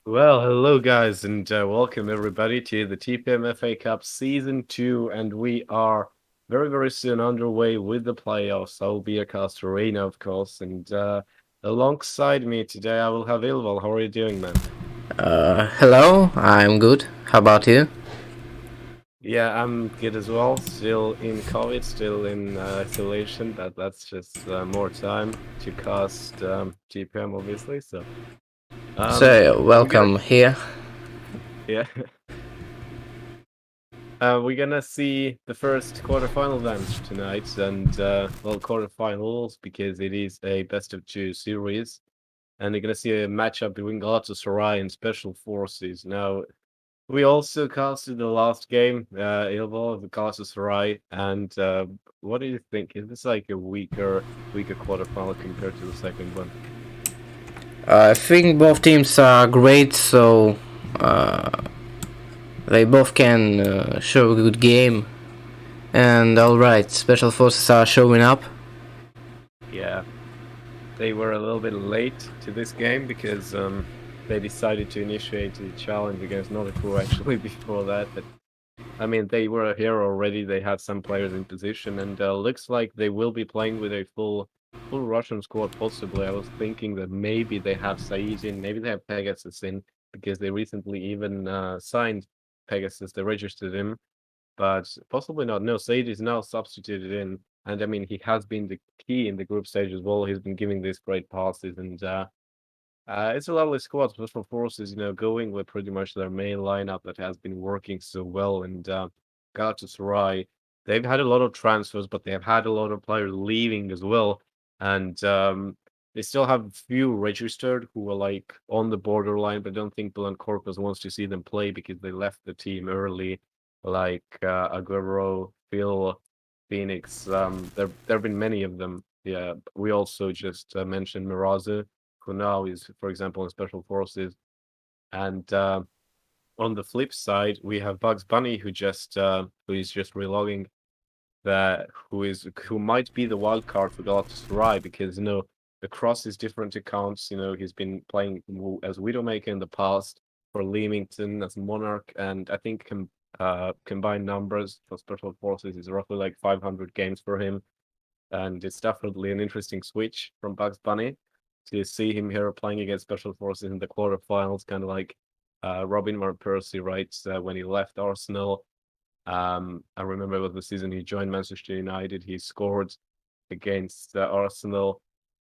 Well, hello guys, and welcome everybody to the TPMFA Cup Season 2, and we are very soon underway with the playoffs. I will be your caster, Reina, of course, and alongside me today I will have Ilvol. How are you doing, man? Hello, I'm good. How about you? Yeah, I'm good as well. Still in COVID, still in isolation. That's just more time to cast TPM, obviously. So, we're gonna Welcome here. yeah. We're gonna see the first quarterfinal then tonight, and well, quarterfinals because it is a best of two series. and you're gonna see a matchup between Galatasaray and Special Forces. Now, we also casted the last game, ilvol of the Galatasaray, and what do you think? Is this like a weaker quarterfinal compared to the second one? I think both teams are great, so uh, they both can show a good game. And alright, Special Forces are showing up. Yeah, they were a little bit late to this game because they decided to initiate the challenge against Nordic actually before that. But I mean, they were here already. They had some players in position, and looks like they will be playing with a full Russian squad. Possibly, I was thinking that maybe they have Said in, maybe they have Pegasus in, because they recently even signed Pegasus. They registered him, but possibly not. No, Said is now substituted in, and I mean, he has been the key in the group stage as well. He's been giving these great passes, and it's a lovely squad. Special Forces, going with pretty much their main lineup that has been working so well. And Galatasaray, they've had a lot of transfers, but they have had a lot of players leaving as well. And they still have a few registered who are like on the borderline, but I don't think Belen Korkmaz wants to see them play because they left the team early, like Aguero, Phil, Phoenix. There have been many of them. Yeah, we also just mentioned Miraza, who now is, for example, in Special Forces. And on the flip side, we have Bugs Bunny, who is just relogging who might be the wild card for Galatasaray because across his different accounts, he's been playing as Widowmaker in the past for Leamington as Monarch, and I think combined numbers for Special Forces is roughly like 500 games for him, and it's definitely an interesting switch from Bugs Bunny to see him here playing against Special Forces in the quarterfinals, kind of like Robin van Persie, right? When he left Arsenal, I remember it was the season he joined Manchester United. He scored against Arsenal,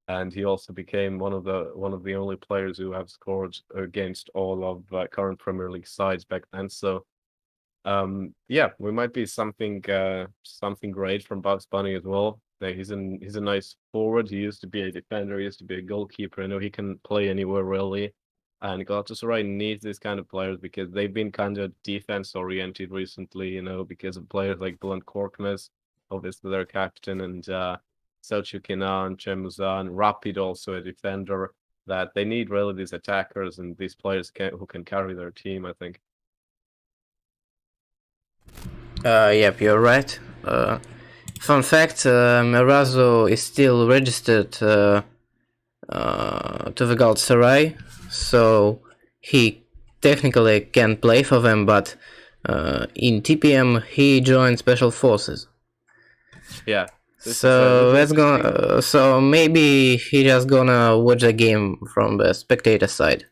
and he also became one of the only players who have scored against all of current Premier League sides back then. So yeah, we might be something great from Bugs Bunny as well. He's a nice forward. He used to be a defender. He used to be a goalkeeper. I know he can play anywhere really. And Galatasaray needs these kind of players because they've been kind of defense oriented recently. Because of players like Bülent Korkmaz, obviously their captain, and Selçuk Inan, Cemuzan, Rapid also a defender. That they need really these attackers and these players who can carry their team, I think. Yep, you're right. Fun fact, Merazo is still registered to the Galatasaray, so he technically can play for them, but in TPM he joined Special Forces. Yeah. So that's gonna. So maybe he just gonna watch the game from the spectator side.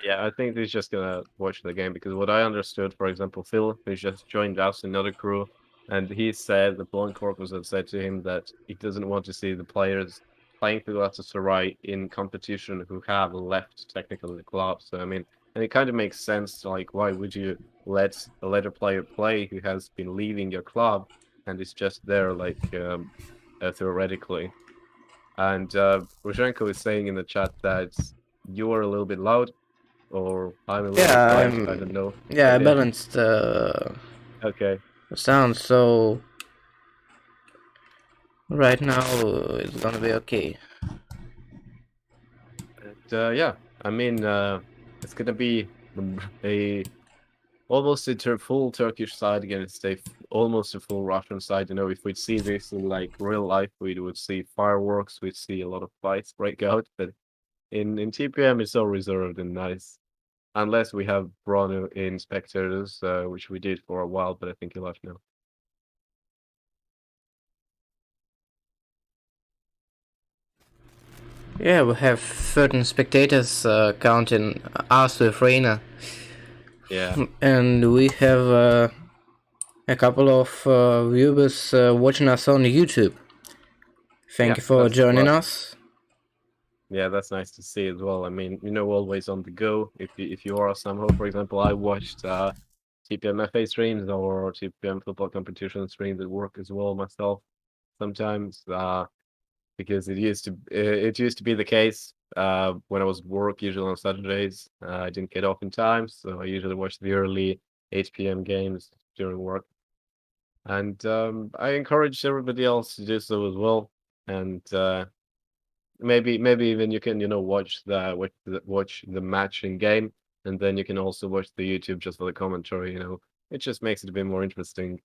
Yeah, I think he's just gonna watch the game because what I understood, for example, Phil, who's just joined us, another crew, and he said the Blonde Corpus had said to him that he doesn't want to see the players playing for Galatasaray in competition who have left technically the club. So I mean, and it kind of makes sense. Like, why would you let a player play who has been leaving your club and is just there, like theoretically? And Rushenko is saying in the chat that you are a little bit loud or I'm a little bit quiet. I don't know. Yeah, I balanced Okay. sound, so right now it's gonna be okay. Yeah, I mean, it's gonna be a almost a full Turkish side against almost a full Russian side. If we'd see this in like real life, we would see fireworks, we'd see a lot of fights break out. But in TPM, it's so reserved and nice. Unless we have Bruno in spectators, which we did for a while, but I think he left now. Yeah, we have certain spectators counting us with Reina. Yeah. And we have a couple of viewers watching us on YouTube. Thank you for joining us. Yeah, that's nice to see as well. I mean, always on the go. If you are somehow, for example, I watched TPMFA streams or TPM football competition streams at work as well myself sometimes because it used to be the case when I was work usually on Saturdays. I didn't get off in time, so I usually watch the early 8 p.m. games during work. And I encourage everybody else to do so as well. And maybe even you can watch the match in game, and then you can also watch the YouTube just for the commentary. It just makes it a bit more interesting.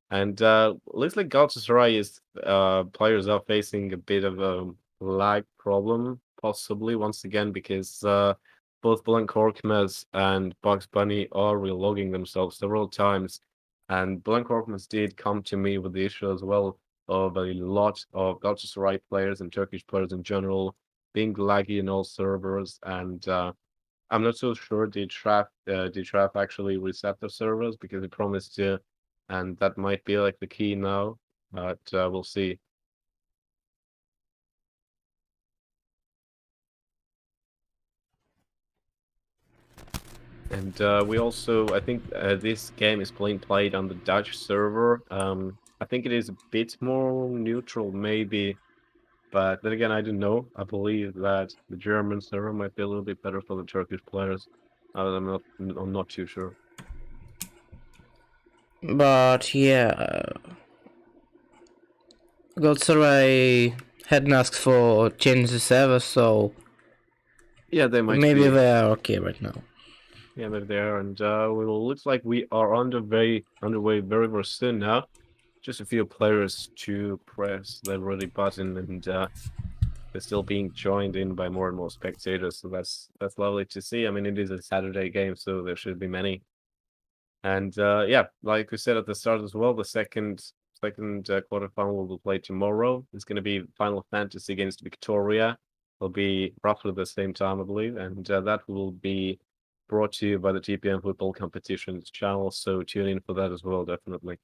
And looks like Galatasaray is players are facing a bit of a lag problem, possibly once again, because both Blank Korkmaz and Bugs Bunny are relogging themselves several times. And Blank Korkmaz did come to me with the issue as well of a lot of Galatasaray players and Turkish players in general being laggy in all servers. And I'm not so sure did Trap actually reset the servers because it promised to, and that might be like the key now, but we'll see. And we also, I think this game is played on the Dutch server. I think it is a bit more neutral, maybe, but then again, I don't know. I believe that the German server might be a little bit better for the Turkish players. I'm not too sure. But yeah, Galatasaray hadn't asked for changes ever, so Yeah, they might maybe be. they are okay right now. Yeah, maybe there, and looks like we are underway very very soon now. Just a few players to press the ready button, and they're still being joined in by more and more spectators. So that's lovely to see. I mean, it is a Saturday game, so there should be many. And yeah, like we said at the start as well, the second quarterfinal will be played tomorrow. It's going to be Final Fantasy against Victoria. It'll be roughly the same time, I believe, and that will be brought to you by the TPM Football Competitions channel. So tune in for that as well, definitely.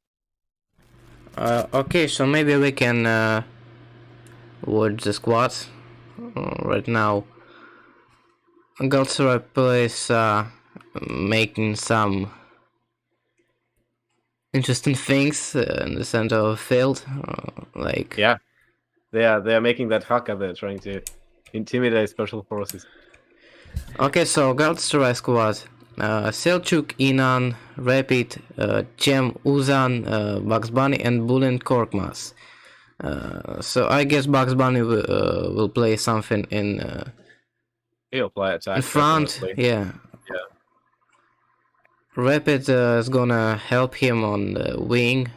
Okay, so maybe we can watch the squads right now. Galatasaray plays making some interesting things in the center of the field, like Yeah, they are making that haka. They're trying to intimidate special forces. okay, so Galatasaray squad: Selçuk, Inan, Rapid, Cem, Uzan, Bugs Bunny, and Bulin Korkmaz. So I guess Bugs Bunny will play something He'll play in attack, front. definitely. Yeah, Yeah. Rapid is gonna help him on the wing,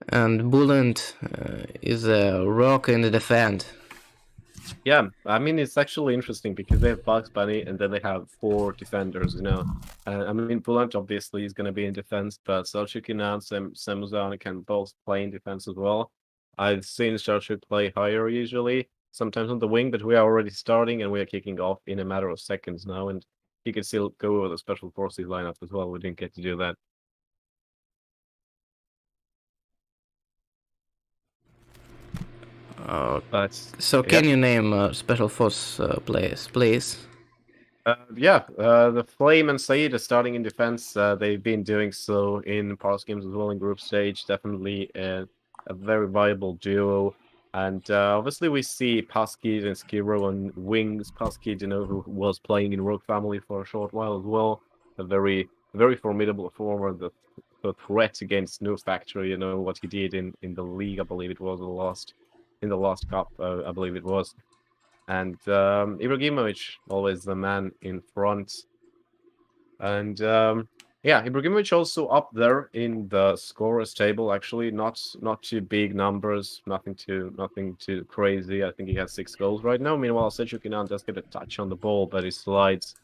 and Bulent is a rock in the defend. Yeah, I mean, it's actually interesting because they have Bugs Bunny and then they have four defenders. I mean, Blunt obviously is going to be in defense, but Selçuk and Semuzan can both play in defense as well. I've seen Selçuk play higher usually, sometimes on the wing, but we are already starting and we are kicking off in a matter of seconds now, and he can still go over the special forces lineup as well. We didn't get to do that. But So yeah. can you name special force players, please? Yeah, the Flame and Said are starting in defense. They've been doing so in past games as well in group stage. Definitely a very viable duo. And obviously, we see Paskid and Skiro on wings. Paskid, who was playing in Rogue Family for a short while as well. A very formidable forward. The threat against New Factory. What he did in the league. I believe it was in the last cup. I believe it was. And Ibrahimovic, always the man in front. And yeah, Ibrahimovic also up there in the scorers table. Actually, not too big numbers, nothing too crazy. I think he has 6 goals right now. Meanwhile, Selçuk does get a touch on the ball, but he slides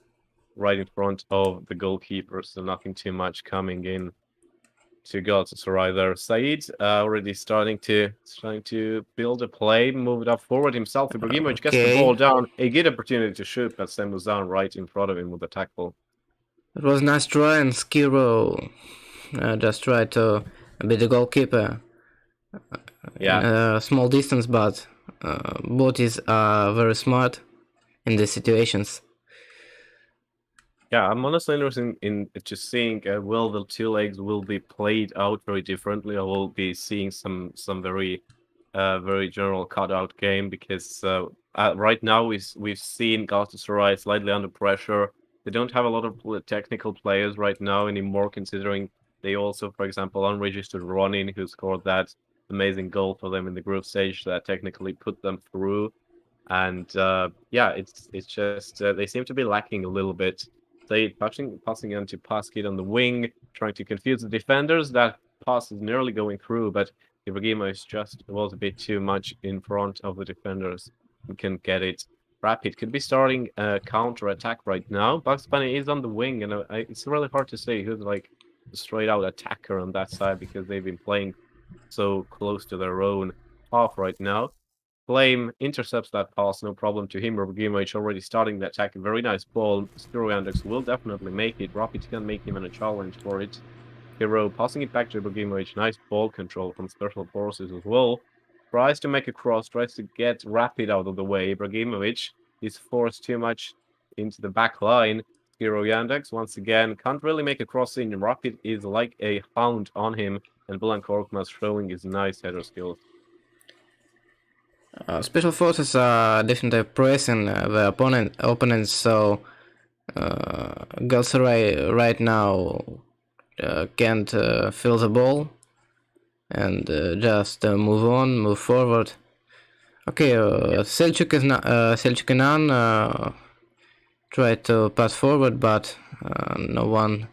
right in front of the goalkeeper, so nothing too much coming in to Galatasaray there. Said already starting to build a play, move it up forward himself. Ibrahimovic gets the Okay, ball down. A good opportunity to shoot, but Sam was down right in front of him with the tackle. it was nice try, and Skiro just tried to be the goalkeeper in Yeah, a small distance, but boties are very smart in these situations. yeah. I'm honestly interested in just seeing will the two legs will be played out very differently. I will be seeing some very very general cutout game because right now we've seen Galatasaray slightly under pressure. They don't have a lot of technical players right now anymore, considering they also, for example, unregistered Ronin, who scored that amazing goal for them in the group stage that technically put them through. And yeah, it's just they seem to be lacking a little bit. They passing on to Paskid on the wing, trying to confuse the defenders. That pass is nearly going through, but Ibrahimovic just was a bit too much in front of the defenders and can get it. Rapid could be starting a counter attack right now. Bugs Bunny is on the wing, and it's really hard to say who's like the straight out attacker on that side because they've been playing so close to their own half right now. Flame intercepts that pass, no problem to him. Ibrahimovic already starting the attack. A very nice ball. Skiro Yandex will definitely make it. Rapid can make him in a challenge for it. Hero passing it back to Ibrahimovic. Nice ball control from Special Forces as well. Tries to make a cross, tries to get Rapid out of the way. Ibrahimovic is forced too much into the back line. Skiro Yandex, once again, can't really make a cross in. Rapid is like a hound on him, and Bulan Korkmaz showing his nice header skills. Special forces are definitely pressing the opponents, so Galatasaray right now can't fill the ball and just move forward. Okay, Selçuk Inan tried to pass forward, but no one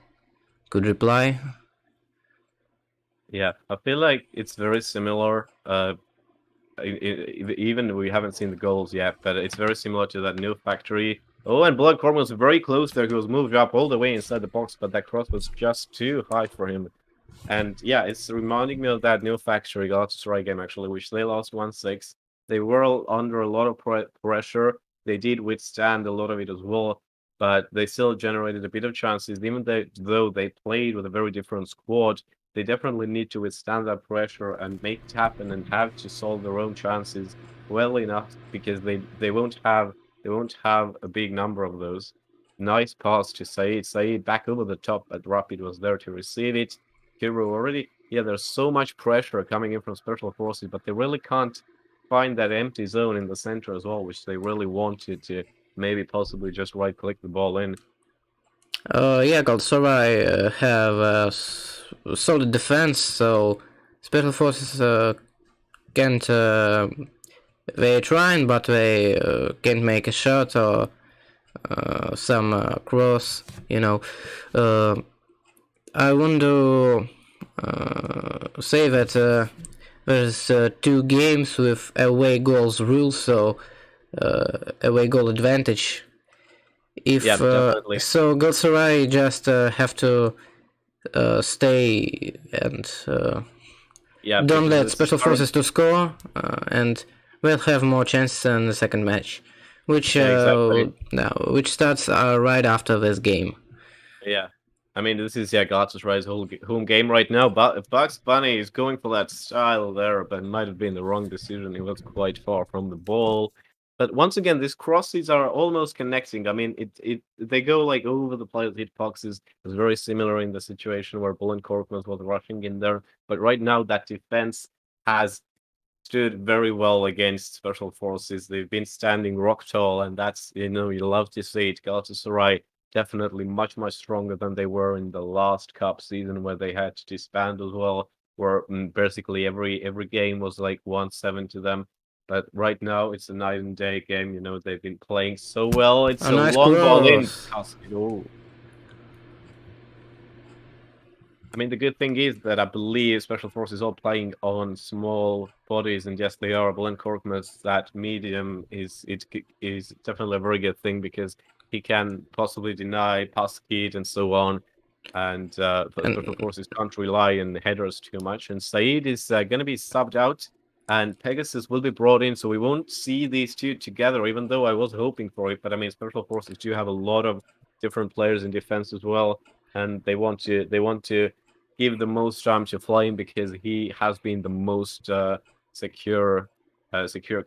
could reply. Yeah, I feel like it's very similar. Even we haven't seen the goals yet, but it's very similar to that new factory. Oh, and Blood Corman was very close there. He was moved up all the way inside the box, but that cross was just too high for him. And yeah, it's reminding me of that new factory Galatasaray game, actually, which they lost 1-6. They were under a lot of pressure. They did withstand a lot of it as well, but they still generated a bit of chances, even though they played with a very different squad. They definitely need to withstand that pressure and make it happen and have to solve their own chances well enough because they won't have a big number of those. Nice pass to Said. Said back over the top, but Rapid was there to receive it. Kiro already, yeah, there's so much pressure coming in from Special Forces, but they really can't find that empty zone in the center as well, which they really wanted to maybe possibly just right-click the ball in. Yeah, Galatasaray have a solid defense, so Special Forces can't. They trying, but they can't make a shot or some cross. I want to say that there's 2 games with away goals rule, so away goal advantage. If Yeah, definitely. so, Galatasaray just have to stay and Yeah, don't because let it's Special starting- Forces to score, and we'll have more chances in the second match, which Yeah, exactly. which starts right after this game. Yeah. I mean, this is Galatasaray's home game right now. But if Bugs Bunny is going for that style there, but it might have been the wrong decision. He was quite far from the ball. But once again, these crosses are almost connecting. I mean, they go like over the players' hitboxes. It's very similar in the situation where Bullen Korkmaz was rushing in there. But right now, that defense has stood very well against Special Forces. They've been standing rock tall, and that's, you love to see it. Galatasaray definitely much, much stronger than they were in the last cup season where they had to disband as well, where basically every game was like 1-7 to them. But right now it's a night and day game. They've been playing so well. It's a nice long ball in. cross. I mean, the good thing is that I believe Special Forces are playing on small bodies, and yes, they are. Belen Korkmaz, that medium is definitely a very good thing because he can possibly deny pass kid and so on. And Special Forces can't rely on headers too much. And Said is going to be subbed out, and Pegasus will be brought in, so we won't see these two together, even though I was hoping for it. But I mean, Special Forces do have a lot of different players in defense as well, and they want to give the most time to Flame because he has been the most secure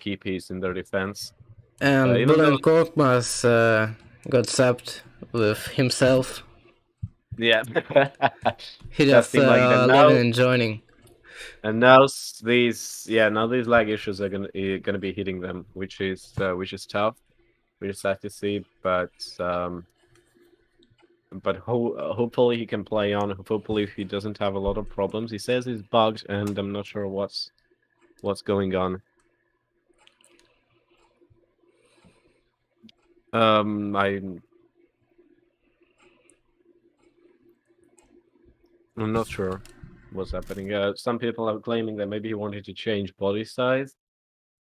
key piece in their defense. And Bulan Korkmaz got subbed with himself. Yeah, He just like that now. living and joining. And now these lag issues are gonna be hitting them, which is tough, which is sad to see. But hopefully he can play on. Hopefully he doesn't have a lot of problems. He says he's bugged, and I'm not sure what's going on. I'm not sure what's happening. Some people are claiming that maybe he wanted to change body size,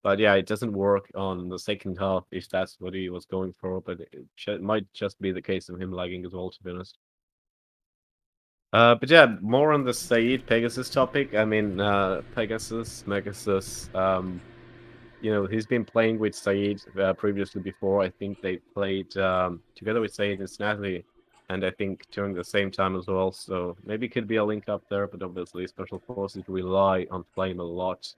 but yeah, it doesn't work on the second half if that's what he was going for. But it might just be the case of him lagging as well, to be honest. But yeah, more on the Said Pegasus topic. I mean, Megasus. He's been playing with Said previously before. I think they played together with Said and Snazzy, and I think during the same time as well. So maybe it could be a link up there, but obviously Special Forces rely on Flame a lot.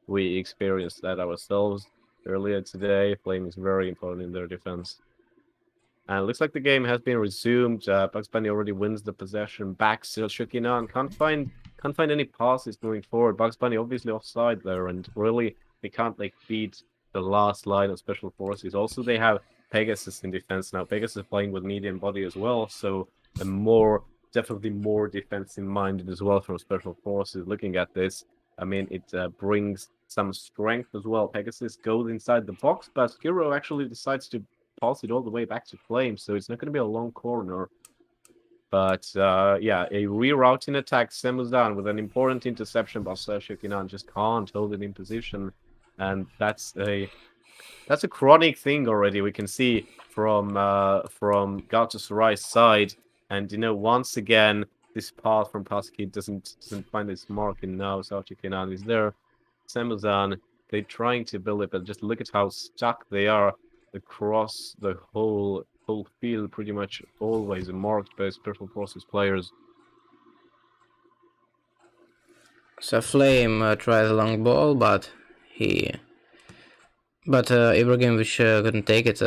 We experienced that ourselves earlier today. Flame is very important in their defense. And it looks like the game has been resumed. Bugs Bunny already wins the possession. Back still Shukina and can't find any passes moving forward. Bugs Bunny obviously offside there, and really they can't beat the last line of Special Forces. Also, they have Pegasus in defense now. Pegasus playing with medium body as well, so definitely more defensive minded as well from Special Forces. Looking at this, I mean, it brings some strength as well. Pegasus goes inside the box, but Skiro actually decides to pass it all the way back to Flame, so it's not going to be a long corner. But yeah, a rerouting attack stems down with an important interception, but Shukinan just can't hold it in position, and that's a chronic thing already. We can see from Galatasaray's side, and once again this path from Pasky doesn't find its mark, and now Shukinan is there. Samuzan, they're trying to build it, but just look at how stuck they are across the whole field, pretty much always marked by Special Forces players. So Flame tried a long ball, but Ibrahimovic couldn't take it.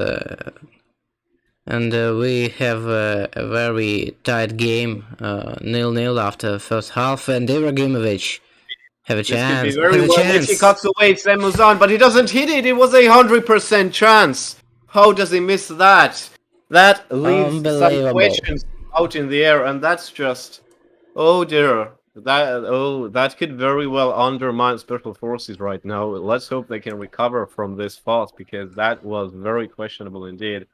And we have a very tight game, 0-0 after first half, and Ibrahimovic have a This could be chance. very Have a well if he chance. cuts away Samuzan, but he doesn't hit it. It was 100% chance. How does he miss that? That leaves some Unbelievable. questions out in the air, and that's just, oh dear. That could very well undermine Special Forces right now. Let's hope they can recover from this fast, because that was very questionable indeed.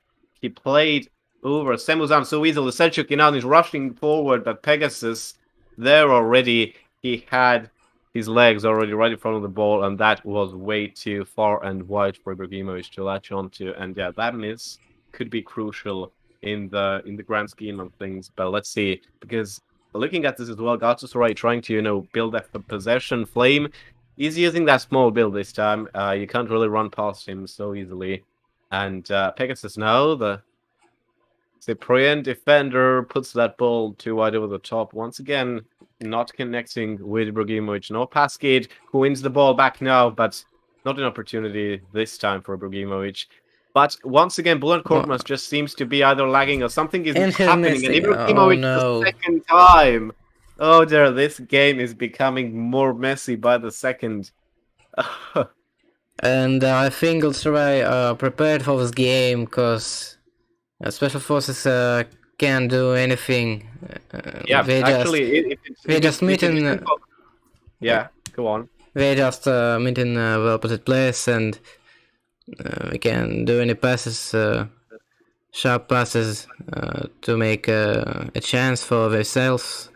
He played over Samuzan so easily. Selçuk Inan is rushing forward, but Pegasus there already. He had his legs already right in front of the ball, and that was way too far and wide for Ibrahimovic to latch onto. And yeah, that miss could be crucial in the grand scheme of things. But let's see, because looking at this as well, Galatasaray trying to build that possession. Flame, he's using that small build this time. You can't really run past him so easily. And Pegasus now, the Cyprian defender, puts that ball too wide over the top. Once again, not connecting with Ibrahimovic. No Pascade, who wins the ball back now, but not an opportunity this time for Ibrahimovic. But once again, Bülent Korkmaz just seems to be either lagging or something is And he's happening. And missing. Oh Ibrahimovic no. the second time. Oh dear, this game is becoming more messy by the second. And I think Galatasaray are prepared for this game, because Special Forces can't do anything. Yeah, They actually, just meet in. Yeah, go on. They just meet in the opposite place, and we can do any passes, sharp passes, to make a chance for themselves.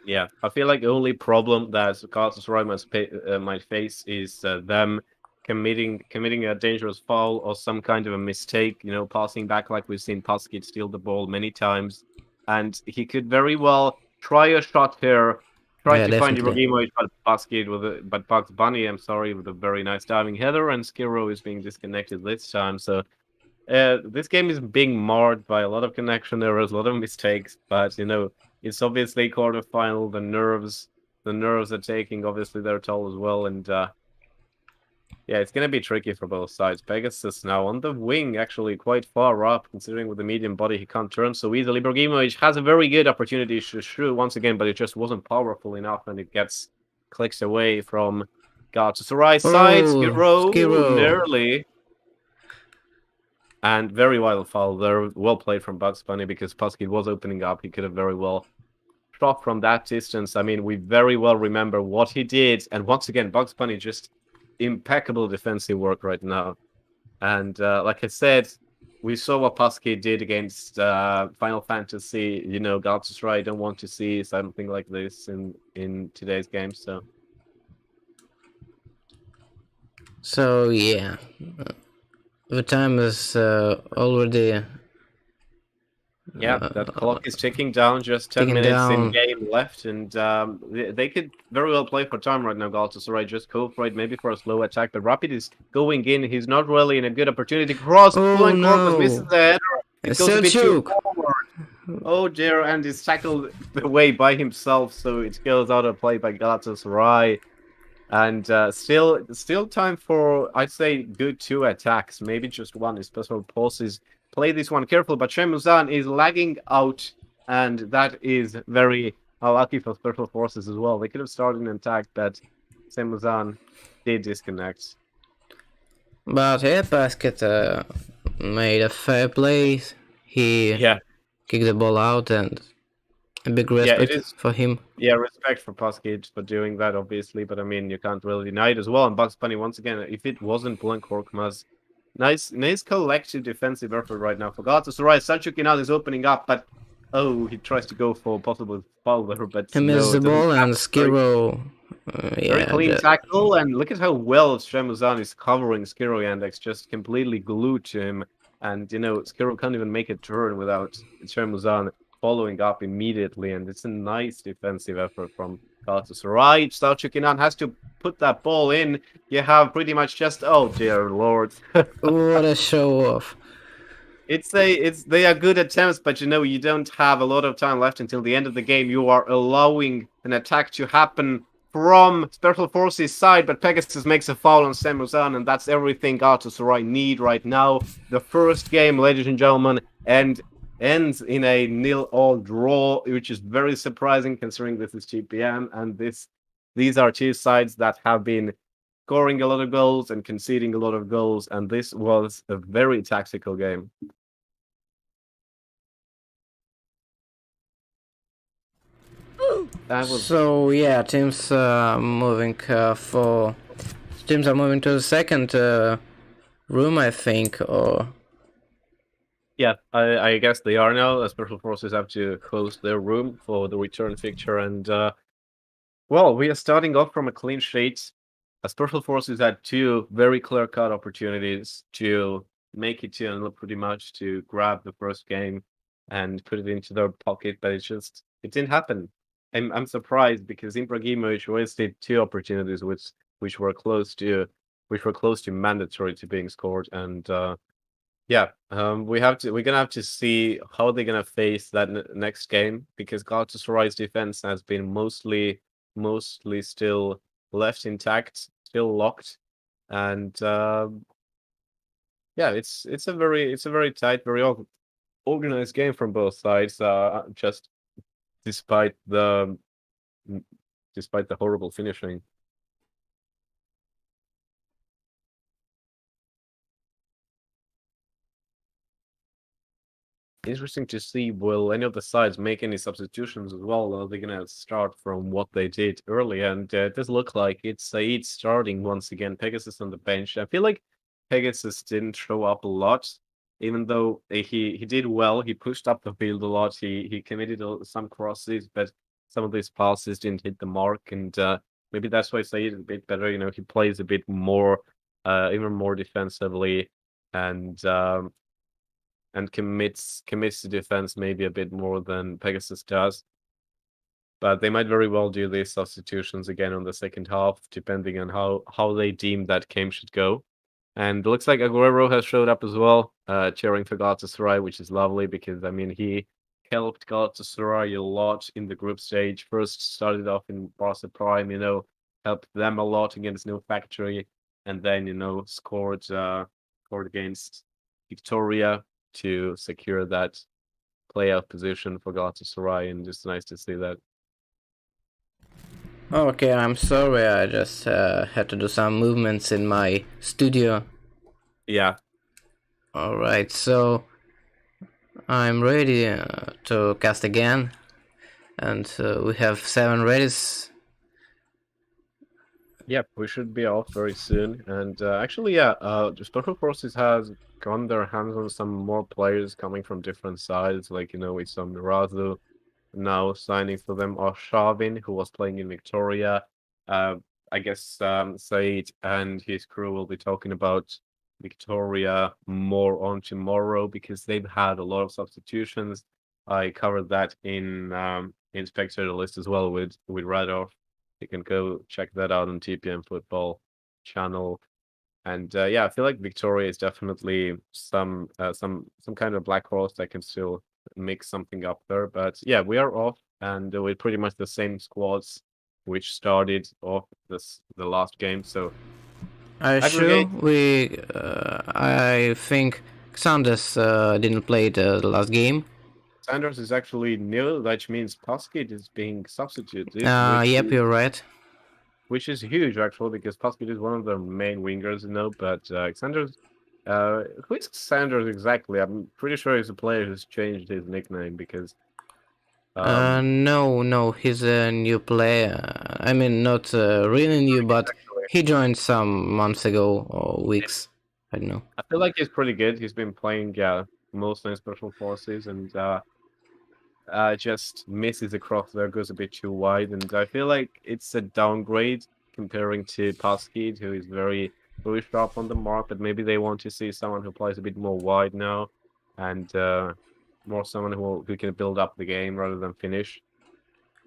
Yeah, I feel like the only problem that Galatasaray might face is them committing a dangerous foul or some kind of a mistake. Passing back like we've seen Pasquet steal the ball many times, and he could very well try a shot here, try Yeah, to find definitely. Ibrahimovic, but Bugs Bunny, I'm sorry, with a very nice diving header, and Skiro is being disconnected this time. So this game is being marred by a lot of connection errors, a lot of mistakes, but it's obviously quarterfinal. The nerves are taking obviously their toll as well, and yeah, it's gonna be tricky for both sides. Pegasus now on the wing, actually quite far up, considering with the medium body he can't turn so easily. Ibrahimovic has a very good opportunity to shoot once again, but it just wasn't powerful enough, and it gets clicks away from Galatasaray side. Oh, Skiro Skiro. nearly. And very wild foul there. Well played from Bugs Bunny because Puskit was opening up. He could have very well shot from that distance. I mean, we very well remember what he did. And once again, Bugs Bunny just impeccable defensive work right now. And like I said, we saw what Puskit did against Final Fantasy. You know, Galatasaray don't want to see something like this in today's game. So yeah, the time is already Yeah, that clock is ticking down. Just 10 ticking minutes in down. game left, and they could very well play for time right now. Galatasaray just go for it, maybe for a slow attack. But Rapid is going in. He's not really in a good opportunity. Cross, Oh fluent Corpus misses no, the header. It goes a bit too Selçuk. forward. Oh dear, and is tackled away by himself, so it goes out of play by Galatasaray. And still time for, I'd say, good 2 attacks. Maybe just one. Special forces play this one careful, but Shemuzan is lagging out, and that is very unlucky for special forces as well. They could have started an attack, but Shemuzan did disconnect. But yeah, Basket made a fair play. He Yeah, kicked the ball out, and a big yeah, it respect is. for him. Yeah, respect for Puskage for doing that, obviously, but I mean, you can't really deny it as well. And Bugs Bunny, once again, if it wasn't Blank Korkmaz, nice collective defensive effort right now for Galatasaray. Selçuk is opening up, but oh, he tries to go for possible foul there, but He missed no, the it doesn't ball, and happen. Skiro, Very yeah, clean tackle, and look at how well Shemuzan is covering Skiro Yandex, just completely glued to him. And, you know, Skiro can't even make a turn without Shemuzan following up immediately. And it's a nice defensive effort from Galatasaray. Selçuk has to put that ball in. You have pretty much just, oh dear lord. what a show off. They are good attempts, but you know, you don't have a lot of time left until the end of the game. You are allowing an attack to happen from Special Forces side, but Pegasus makes a foul on Samuzan, and that's everything Galatasaray need right now. The first game, ladies and gentlemen, and ends in a 0-0 draw, which is very surprising considering this is TPM, and these are two sides that have been scoring a lot of goals and conceding a lot of goals, and this was a very tactical game. So yeah, teams are moving teams are moving to the second room, I think, or yeah, I guess they are now. Special forces have to close their room for the return fixture, and well, we are starting off from a clean sheet. Special forces had 2 very clear-cut opportunities to make it to pretty much to grab the first game and put it into their pocket, but it didn't happen. I'm surprised because Ibrahimovic wasted 2 opportunities which were close to mandatory to being scored, and yeah, we're gonna have to see how they're gonna face that next game because Galatasaray's defense has been mostly still left intact, still locked, and yeah, it's a very tight, very organized game from both sides. Just despite the horrible finishing. Interesting to see will any of the sides make any substitutions as well, or are they gonna start from what they did earlier? And it does look like it's Said starting once again. Pegasus on the bench. I feel like Pegasus didn't show up a lot, even though he did well. He pushed up the field a lot. He committed some crosses, but some of these passes didn't hit the mark, and maybe that's why Said is a bit better. You know, he plays a bit more, even more defensively, and commits to defense maybe a bit more than Pegasus does. But they might very well do these substitutions again on the second half, depending on how they deem that game should go. And it looks like Aguero has showed up as well, cheering for Galatasaray, which is lovely because I mean he helped Galatasaray a lot in the group stage. First started off in Barca Prime, you know, helped them a lot against No Factory, and then you know scored against Victoria to secure that playoff position for Galatasaray, and just nice to see that. Okay, I'm sorry. I just had to do some movements in my studio. Yeah. All right, so I'm ready to cast again, and we have 7 readies. Yep, we should be off very soon. And actually, yeah, the Special Forces has gotten their hands on some more players coming from different sides, like, with some Mirazu now signing for them, or Shavin, who was playing in Victoria. Uh, I guess Said and his crew will be talking about Victoria more on tomorrow because they've had a lot of substitutions. I covered that in Spectator list as well with Radov. You can go check that out on TPM Football channel. And yeah, I feel like Victoria is definitely some kind of black horse that can still mix something up there. But yeah, we are off, and with pretty much the same squads which started off the last game. So Are you sure? aggregate I think Xandes didn't play the last game. Sanders is actually new, which means Poskett is being substituted, Yep, you're right. which is huge actually because Poskett is one of the main wingers, But Sanders, who is Sanders exactly? I'm pretty sure he's a player who's changed his nickname because No, he's a new player. I mean, not really new, but actually, he joined some months ago or weeks. I don't know. I feel like he's pretty good. He's been playing mostly in special forces and just misses across there, goes a bit too wide, and I feel like it's a downgrade comparing to Paskid, who is very sharp on the mark. But maybe they want to see someone who plays a bit more wide now, and more someone who can build up the game rather than finish.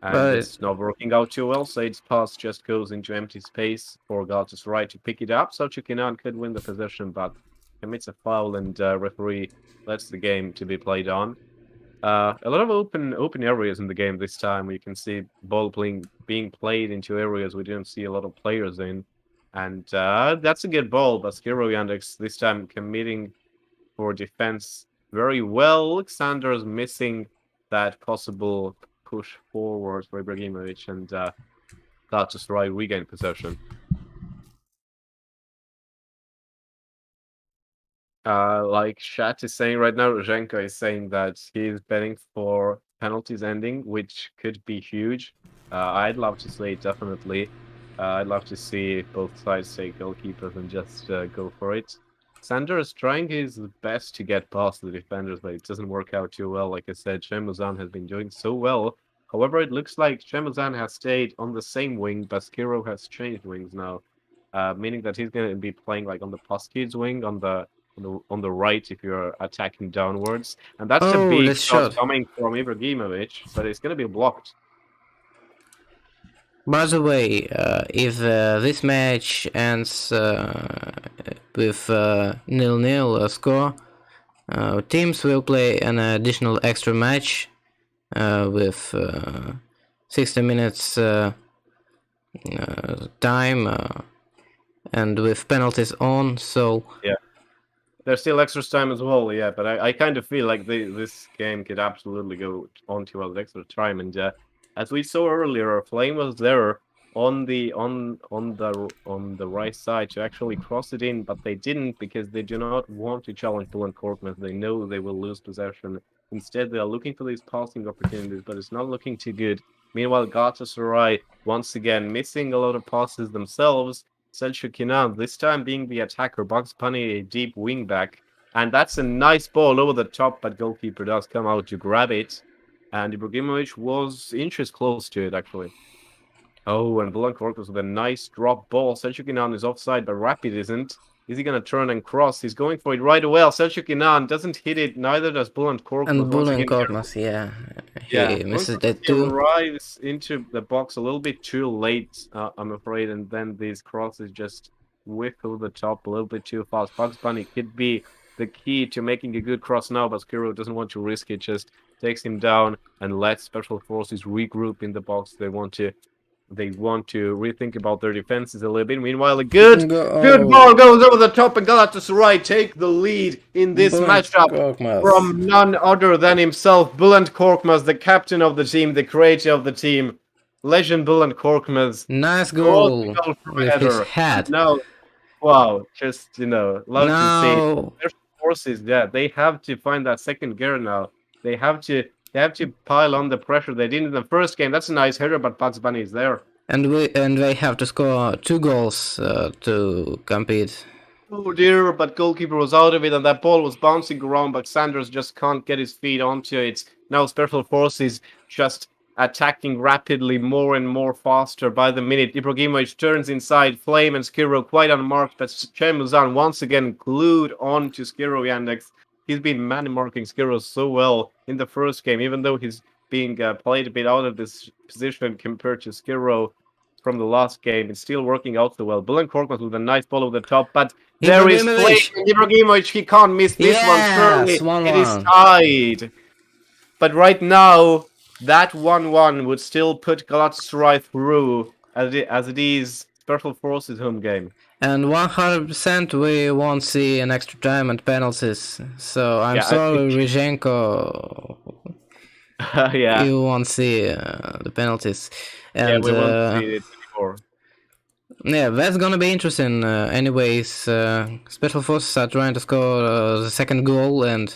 And But it's not working out too well. Said's pass just goes into empty space for Galatasaray to pick it up. So Chukinan could win the possession, but commits a foul, and referee lets the game to be played on. A lot of open areas in the game this time. We can see being played into areas we didn't see a lot of players in, and that's a good ball. Baskiro Yandex this time committing for defense very well. Alexander's missing that possible push forward for Ibrahimovic, and Galatasaray regain possession. Like Shat is saying right now, Zhenko is saying that he's betting for penalties ending, which could be huge. I'd love to see it, definitely. I'd love to see both sides take goalkeepers and just go for it. Sander is trying his best to get past the defenders, but it doesn't work out too well. Like I said, Shemuzan has been doing so well. However, it looks like Shemuzan has stayed on the same wing, Baskiro has changed wings now, meaning that he's going to be playing like on the Poskid's wing, on the right if you're attacking downwards. And that's a oh, big that's shot shot. coming from Ibrahimovic, but it's going to be blocked. By the way, if this match ends with 0-0 score, teams will play an additional extra match with 60 minutes time and with penalties on. So Yeah. There's still extra time as well, yeah, but I kind of feel like this game could absolutely go on to an extra time. And as we saw earlier, Flame was there on the right side to actually cross it in, but they didn't because they do not want to challenge Bull Korkmaz. They know they will lose possession. Instead, they are looking for these passing opportunities, but it's not looking too good. Meanwhile, Galatasaray once again missing a lot of passes themselves. Selçuk Inan, this time being the attacker, Bugs Bunny a deep wing back. And that's a nice ball over the top, but goalkeeper does come out to grab it. And Ibrahimovic was inches close to it, actually. Oh, and Blanc with a nice drop ball. Selçuk Inan is offside, but Rapid isn't. Is he going to turn and cross? He's going for it right away. Selçuk Inan doesn't hit it, neither does Bülent Korkmaz. and Once Bull and again, Korkmaz, yeah, yeah, he misses Blanc that he too. arrives into the box a little bit too late, I'm afraid, and then these crosses just whiff over the top a little bit too fast. Bugs Bunny could be the key to making a good cross now, but Skiro doesn't want to risk it, just takes him down and lets Special Forces regroup in the box. They want to rethink about their defenses a little bit. Meanwhile, a good ball goes over the top, and Galatasaray take the lead in this matchup Korkmaz. from none other than himself, Bülent Korkmaz, the captain of the team, the creator of the team. Legend Bullen Korkmaz Nice scores goal the goal from a with his header. And head. now, wow, just, love to see it. No. Special forces, yeah, they have to find that second gear now. They have to pile on the pressure they did in the first game. That's a nice header, but Bugs Bunny is there. And they have to score 2 goals to compete. Oh dear, but goalkeeper was out of it, and that ball was bouncing around, but Sanders just can't get his feet onto it. Now Special Forces just attacking rapidly, more and more faster by the minute. Ibrahimovic turns inside, Flame and Skiro quite unmarked, but Chemuzan once again glued on to Skiro Yandex. He's been man-marking Skiro so well in the first game, even though he's being played a bit out of this position compared to Skiro from the last game. It's still working out so well. Bullen Korkmaz with a nice ball over the top, but there is Flame and Ibrahimovic. He can't miss this one. Surely Yes, 1-1. it is tied. But right now, that 1-1 would still put Galatasaray through as it is Special Forces home game. And 100% we won't see an extra time and penalties. So I'm sorry, Rizhenko. Yeah. You won't see the penalties. And, yeah, we won't see it anymore. Yeah, that's gonna be interesting. Anyways, Special Forces are trying to score the second goal, and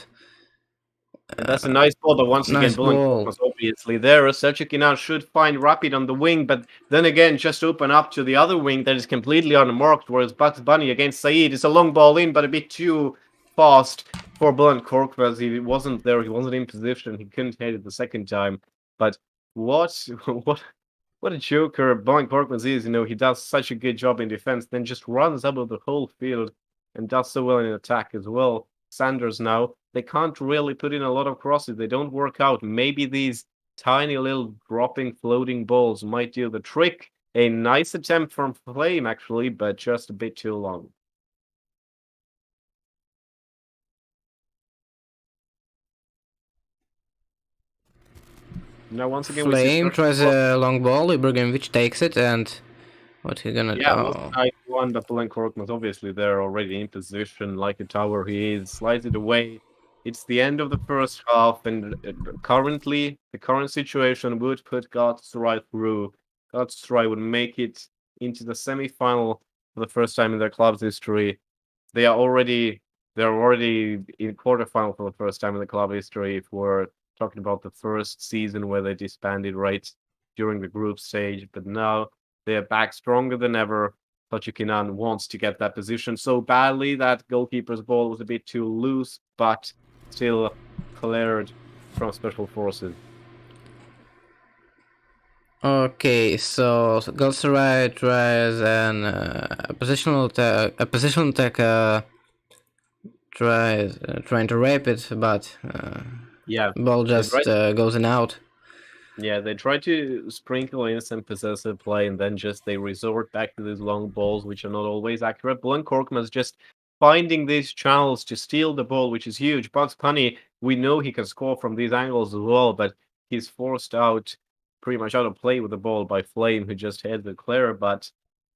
that's a nice ball, but once nice again, Bullen was obviously there. Selçuk should find Rapid on the wing, but then again, just open up to the other wing that is completely unmarked, whereas Bugs Bunny against Said is a long ball in, but a bit too fast for Bullen Korkmaz. He wasn't there, he wasn't in position, he couldn't hit it the second time. But what a joker Bullen Korkmaz is, he does such a good job in defense, then just runs up the whole field and does so well in attack as well. Sanders now, they can't really put in a lot of crosses. They don't work out. Maybe these tiny little dropping, floating balls might do the trick. A nice attempt from Flame, actually, but just a bit too long. Now, once again, Flame tries a long ball. Ibrahimovic takes it, and what he gonna do? Yeah, it was a nice one, but Bullen Korkmaz obviously there already in position, like a tower he is, slides it away. It's the end of the first half, and currently, the current situation would put Galatasaray through. Galatasaray would make it into the semi-final for the first time in their club's history. They're already in quarterfinal for the first time in the club history. If we're talking about the first season where they disbanded right during the group stage, but now they're back stronger than ever. Selçuk wants to get that position so badly that goalkeeper's ball was a bit too loose, but still cleared from Special Forces. Okay, so Galatasaray tries a positional attack. Trying to rape it, but yeah, ball just goes in out. Yeah, they try to sprinkle in some possessive play, and then they resort back to these long balls, which are not always accurate. Bullen Korkmaz just finding these channels to steal the ball, which is huge. Bugs Bunny, we know he can score from these angles as well, but he's forced out pretty much out of play with the ball by Flame, who just had the clear. But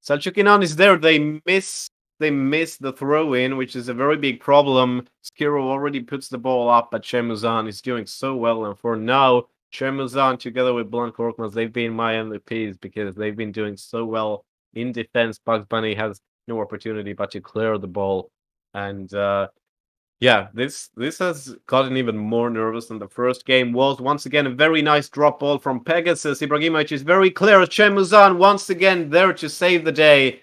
Selçuk is there. They miss the throw in, which is a very big problem. Skiro already puts the ball up, but Chemuzan is doing so well, and for now, Chemuzan together with Bullen Korkmaz, they've been my MVPs because they've been doing so well in defense. Bugs Bunny has no opportunity but to clear the ball. And yeah, this has gotten even more nervous than the first game was. Once again, a very nice drop ball from Pegasus. Ibrahimovic is very clear. Chemuzan once again there to save the day.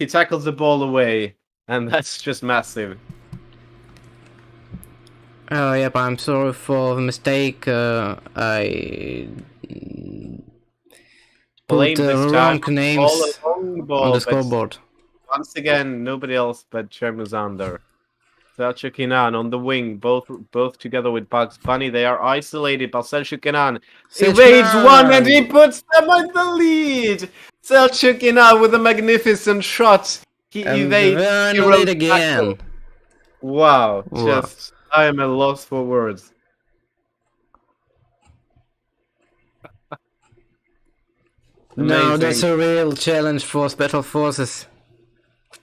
He tackles the ball away, and that's just massive. Oh, yep, I'm sorry for the mistake. I put the wrong names on the scoreboard. Once again, nobody else but Chermuzan there. Selçuk on the wing, both together with Bugs Bunny. They are isolated, but Selçuk evades one, and he puts them in the lead. Selçuk with a magnificent shot. He evades the lead again. Wow, just I am at a loss for words. No, that's a real challenge for Special Forces.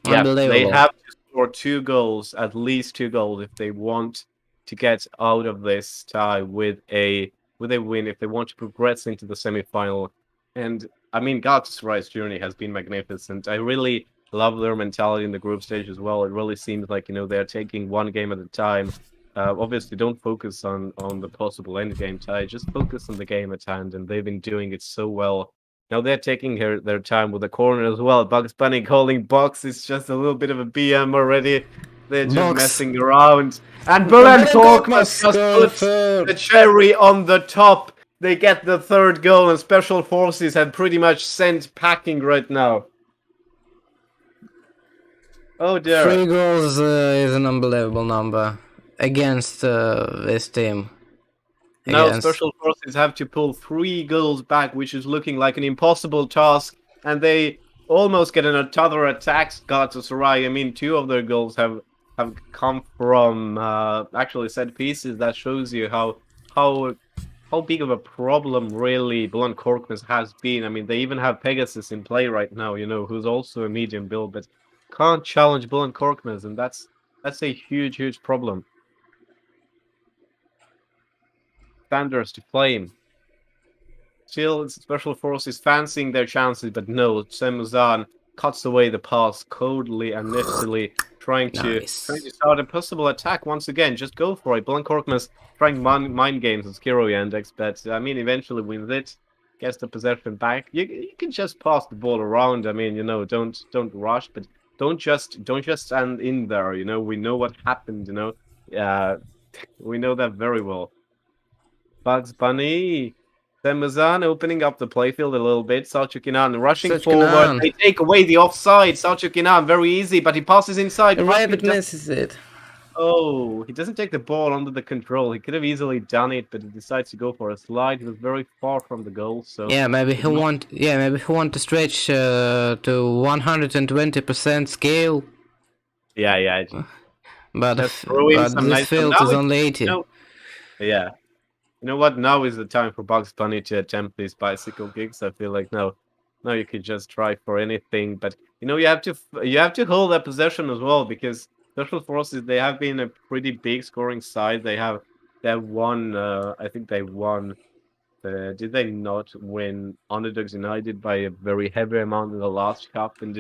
Yeah, they have to score 2 goals, at least 2 goals, if they want to get out of this tie with a win. If they want to progress into the semi-final, And I mean, Galatasaray's journey has been magnificent. I really love their mentality in the group stage as well. It really seems like, they're taking one game at a time. Obviously, don't focus on the possible end game tie. Just focus on the game at hand, and they've been doing it so well. Now they're taking their time with the corner as well. Bugs Bunny calling box is just a little bit of a BM already. They're just Box. messing around. And Bülent Korkmaz just puts the cherry on the top. They get the third goal, and Special Forces have pretty much sent packing right now. Oh dear. 3 goals is an unbelievable number against this team. Now Special Forces have to pull 3 goals back, which is looking like an impossible task, and they almost get another attack, Galatasaray. I mean, 2 of their goals have come from actually set pieces. That shows you how big of a problem really Bülent Korkmaz has been. I mean, they even have Pegasus in play right now, who's also a medium build, but can't challenge Bülent Korkmaz, and that's a huge problem. Sanders to Flame. Still, Special Forces fancying their chances, but no, Semuzan cuts away the pass coldly and niftily, trying to start a possible attack once again. Just go for it. Bülent Korkmaz trying mind games with Skiro Yandex, but I mean, eventually wins it, gets the possession back. You can just pass the ball around. I mean, don't rush, but don't just stand in there. We know what happened. We know that very well. Bugs Bunny. Semuzan opening up the playfield a little bit. Selçuk İnan rushing forward. They take away the offside. Selçuk İnan, very easy, but he passes inside. Rabbit misses it. Oh, he doesn't take the ball under the control. He could have easily done it, but he decides to go for a slide. He was very far from the goal, so yeah, maybe he want to stretch to 120% scale. Yeah. But this field is only 80. Yeah. You know what? Now is the time for Bugs Bunny to attempt these bicycle gigs. I feel like now you could just try for anything, but you have to hold that possession as well, because Special Forces, they have been a pretty big scoring side. They won. I think they won. Did they not win Underdogs United by a very heavy amount in the last cup? And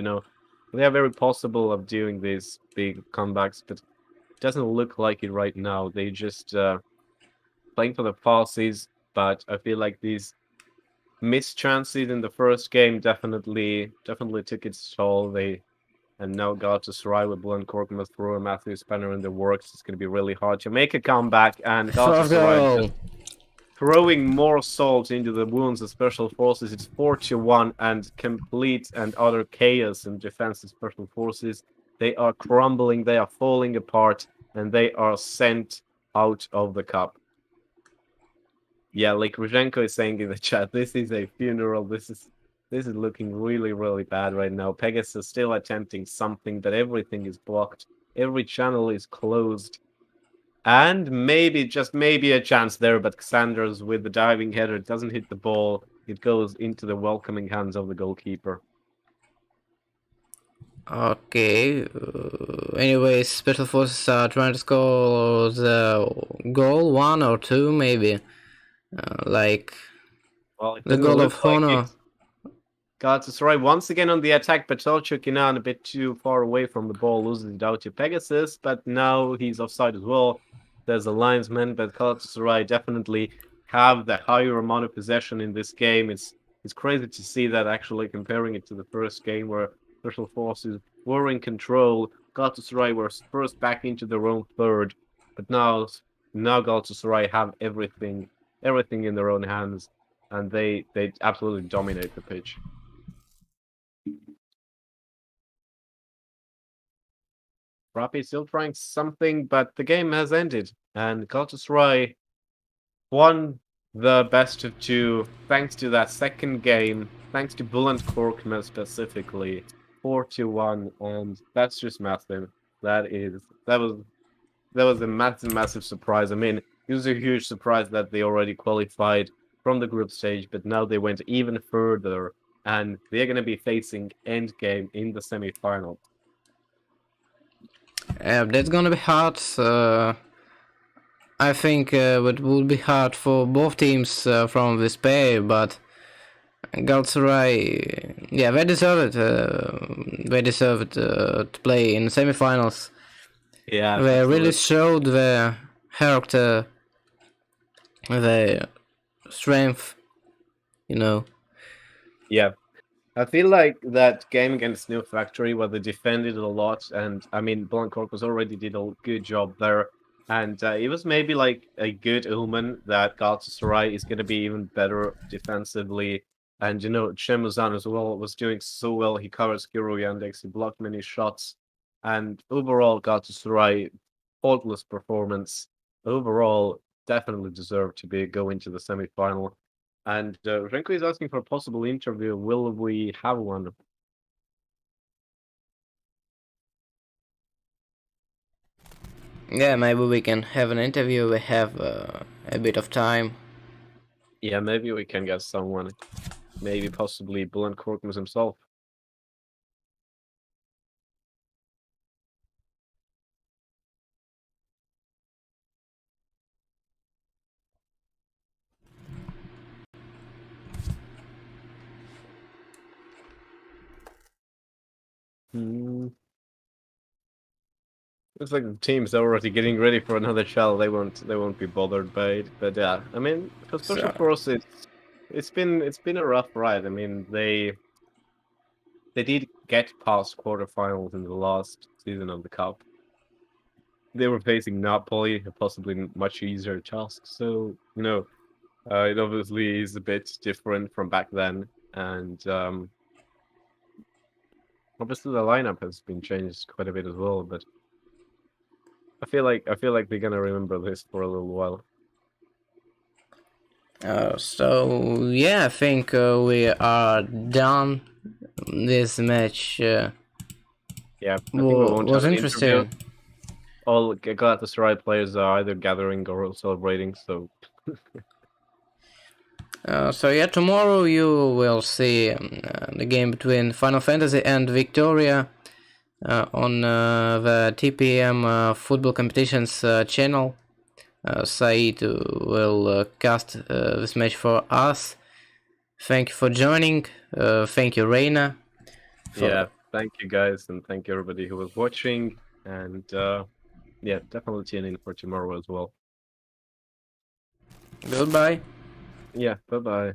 they are very possible of doing these big comebacks, but it doesn't look like it right now. They just playing for the passes, but I feel like these missed chances in the first game definitely took its toll. And now Galatasaray with Bülent Korkmaz through Matthew Spanner in the works. It's going to be really hard to make a comeback, and Galatasaray throwing more salt into the wounds of Special Forces. It's 4-1, and complete and utter chaos in defense of Special Forces. They are crumbling, they are falling apart, and they are sent out of the cup. Yeah, like Rozhenko is saying in the chat, this is a funeral. This is looking really bad right now. Pegasus still attempting something, but everything is blocked. Every channel is closed. And maybe, just maybe, a chance there, but Sanders with the diving header doesn't hit the ball. It goes into the welcoming hands of the goalkeeper. Okay. Anyways, Special Forces are trying to score the goal, 1 or 2 maybe. The goal of Honor. Galatasaray once again on the attack, but Selçuk İnan a bit too far away from the ball, loses it out to Pegasus, but now he's offside as well. There's a linesman, but Galatasaray definitely have the higher amount of possession in this game. It's crazy to see that, actually, comparing it to the first game where Special Forces were in control. Galatasaray were first back into their own third, but now Galatasaray have everything in their own hands, and they absolutely dominate the pitch. Rappi still trying something, but the game has ended, and Galatasaray won the best of 2 thanks to that second game, thanks to Bülent Korkmaz specifically, 4-1, and that's just massive. That was a massive surprise. I mean, it was a huge surprise that they already qualified from the group stage, but now they went even further, and they're going to be facing Endgame in the semi-final. That's gonna be hard. I think it would be hard for both teams from this pair, but Galatasaray, yeah, they deserve it. They deserve it to play in semifinals. Yeah, They really absolutely. showed their character, their strength. You know. Yeah. I feel like that game against New Factory where they defended a lot, and I mean, Blancorcos already did a good job there, and it was maybe like a good omen that Galatasaray is going to be even better defensively. And Chemuzan as well was doing so well. He covered Skiro Yandex, he blocked many shots, and overall Galatasaray faultless performance. Overall, definitely deserved to be go into the semi-final. And Renko is asking for a possible interview. Will we have one? Yeah, maybe we can have an interview. We have a bit of time. Yeah, maybe we can get someone. Maybe possibly Blunt Corkmas himself. Hmm. Looks like the team's already getting ready for another shell. They won't be bothered by it. But yeah, I mean, for Special So, Force, it's been a rough ride. I mean, they did get past quarterfinals in the last season of the cup. They were facing Napoli, a possibly much easier task. So it obviously is a bit different from back then, and obviously the lineup has been changed quite a bit as well. But I feel like they're gonna remember this for a little while. so yeah, I think we are done. This match Yeah, I think we won't have was an interview. interesting. All Galatasaray players are either gathering or celebrating. So So yeah, tomorrow you will see the game between Final Fantasy and Victoria on the TPM football competitions channel. Said will cast this match for us. Thank you for joining. Thank you, Reina. For yeah, thank you guys, and thank you everybody who was watching. And yeah, definitely tune in for tomorrow as well. goodbye. Yeah, bye bye.